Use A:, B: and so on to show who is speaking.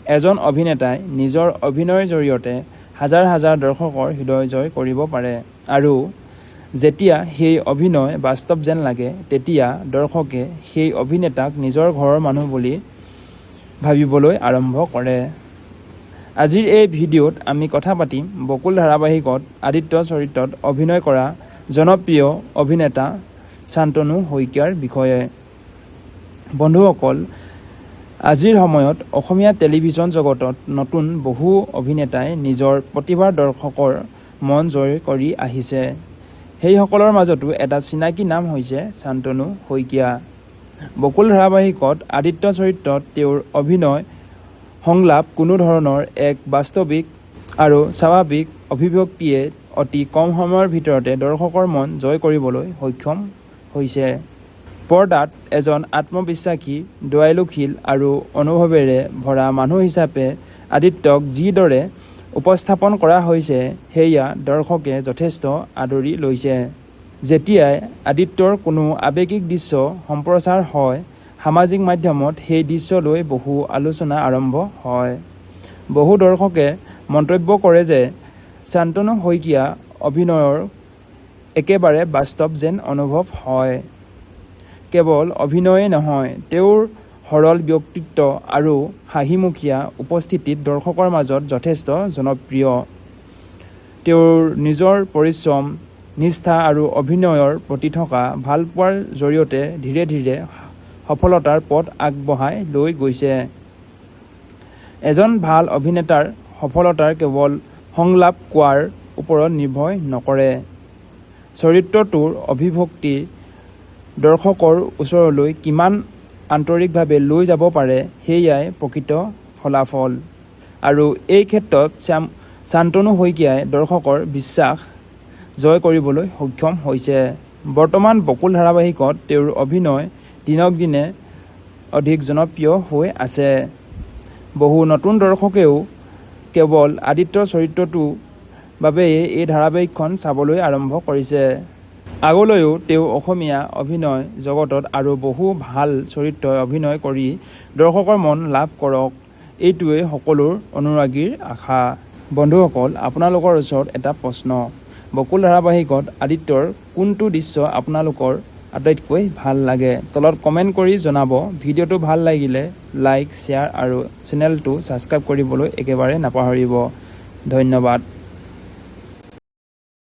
A: এজন অভিনেতাই নিজৰ অভিনয়ৰ জৰিয়তে হাজাৰ হাজাৰ দৰ্শকৰ হৃদয় জয় কৰিব পাৰে আৰু যেতিয়া সেই অভিনয় বাস্তৱ যেন লাগে তেতিয়া দৰ্শকে সেই অভিনেতাক নিজৰ ঘৰৰ মানুহ বুলি ভাবিবলৈ আৰম্ভ কৰে। আজিৰ এই ভিডিঅ'ত আমি কথা পাতিম বকুল ধাৰাবাহিকত আদিত্য চৰিত্ৰত অভিনয় কৰা জনপ্ৰিয় অভিনেতা শান্তনু শইকীয়াৰ বিষয়ে। বন্ধুসকল, আজিৰ সময়ত অসমীয়া টেলিভিছন জগতত নতুন বহু অভিনেতাই নিজৰ প্ৰতিভাৰ দৰ্শকৰ মন জয় কৰি আহিছে। সেইসকলৰ মাজতো এটা চিনাকি নাম হৈছে শান্তনু শইকীয়া। বকুল ধাৰাবাহিকত আদিত্য চৰিত্ৰত তেওঁৰ অভিনয় সংলাপ কোনো ধৰণৰ এক বাস্তৱিক আৰু স্বাভাৱিক অভিব্যক্তিয়ে অতি কম সময়ৰ ভিতৰতে দৰ্শকৰ মন জয় কৰিবলৈ সক্ষম হৈছে। পৰ্দাত এজন আত্মবিশ্বাসী, দয়ালুশীল আৰু অনুভৱেৰে ভৰা মানুহ হিচাপে আদিত্যক যিদৰে উপস্থাপন কৰা হৈছে সেয়া দৰ্শকে যথেষ্ট আদৰি লৈছে। যেতিয়াই আদিত্যৰ কোনো আৱেগিক দৃশ্য সম্প্ৰচাৰ হয় সামাজিক মাধ্যমত সেই দৃশ্য লৈ বহু আলোচনা আৰম্ভ হয়। বহু দৰ্শকে মন্তব্য কৰে যে শান্তনু শইকীয়া অভিনয়ৰ একেবাৰে বাস্তৱ যেন অনুভৱ হয়। কেৱল অভিনয়েই নহয়, তেওঁৰ সৰল ব্যক্তিত্ব আৰু হাঁহিমুখীয়া উপস্থিতিত দৰ্শকৰ মাজত যথেষ্ট জনপ্ৰিয়। তেওঁৰ নিজৰ পৰিশ্ৰম, নিষ্ঠা আৰু অভিনয়ৰ প্ৰতি থকা ভালপোৱাৰ জৰিয়তে ধীৰে ধীৰে সফলতাৰ পথ আগবঢ়াই লৈ গৈছে। এজন ভাল অভিনেতাৰ সফলতাৰ কেৱল সংলাপ কোৱাৰ ওপৰত নিৰ্ভৰ নকৰে। চৰিত্ৰটোৰ অভিব্যক্তি দৰ্শকৰ ওচৰলৈ কিমান আন্তৰিকভাৱে লৈ যাব পাৰে সেয়াই প্ৰকৃত ফলাফল। আৰু এই ক্ষেত্ৰত শান্তনু শইকীয়াই দৰ্শকৰ বিশ্বাস জয় কৰিবলৈ সক্ষম হৈছে। বৰ্তমান বকুল ধাৰাবাহিকত তেওঁৰ অভিনয় দিনক দিনে অধিক জনপ্ৰিয় হৈ আছে। বহু নতুন দৰ্শকেও কেৱল আদিত্য চৰিত্ৰটোৰ বাবেই এই ধাৰাবাহিকখন চাবলৈ আৰম্ভ কৰিছে। আগলৈও তেওঁ অসমীয়া অভিনয় জগতত আৰু বহু ভাল চৰিত্ৰই অভিনয় কৰি দৰ্শকৰ মন লাভ কৰক, এইটোৱেই সকলো অনুৰাগীৰ আশা। বন্ধুসকল, আপোনালোকৰ ওচৰত এটা প্ৰশ্ন, বকুল ধাৰাবাহিকত আদিত্যৰ কোনটো দৃশ্য আপোনালোকৰ আটাইতকৈ ভাল লাগে? তলত কমেণ্ট কৰি জনাব। ভিডিঅ'টো ভাল লাগিলে লাইক, শ্বেয়াৰ আৰু চেনেলটো ছাবস্ক্ৰাইব কৰিবলৈ একেবাৰে নাপাহৰিব। ধন্যবাদ।